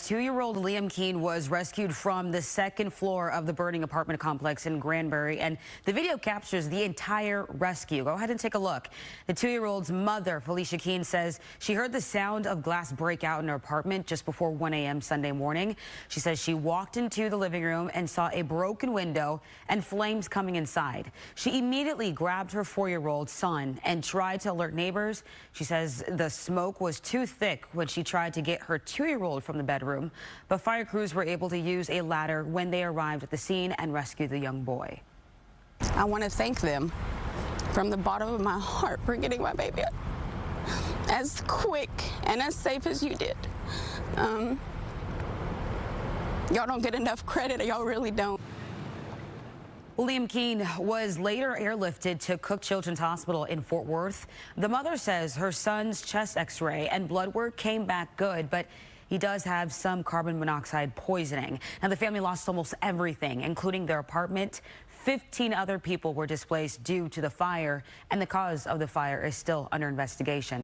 2-year-old Liam Keene was rescued from the second floor of the burning apartment complex in Granbury, and the video captures the entire rescue. Go ahead and take a look. The 2-year-old's mother, Felicia Keene, says she heard the sound of glass break out in her apartment just before 1 a.m. Sunday morning. She says she walked into the living room and saw a broken window and flames coming inside. She immediately grabbed her 4-year-old son and tried to alert neighbors. She says the smoke was too thick when she tried to get her 2-year-old from the bedroom, but fire crews were able to use a ladder when they arrived at the scene and rescued the young boy. I want to thank them from the bottom of my heart for getting my baby as quick and as safe as you did. Y'all don't get enough credit, y'all really don't. Liam Keene was later airlifted to Cook Children's Hospital in Fort Worth. The mother says her son's chest x-ray and blood work came back good, but he does have some carbon monoxide poisoning. Now, the family lost almost everything, including their apartment. 15 other people were displaced due to the fire, and the cause of the fire is still under investigation.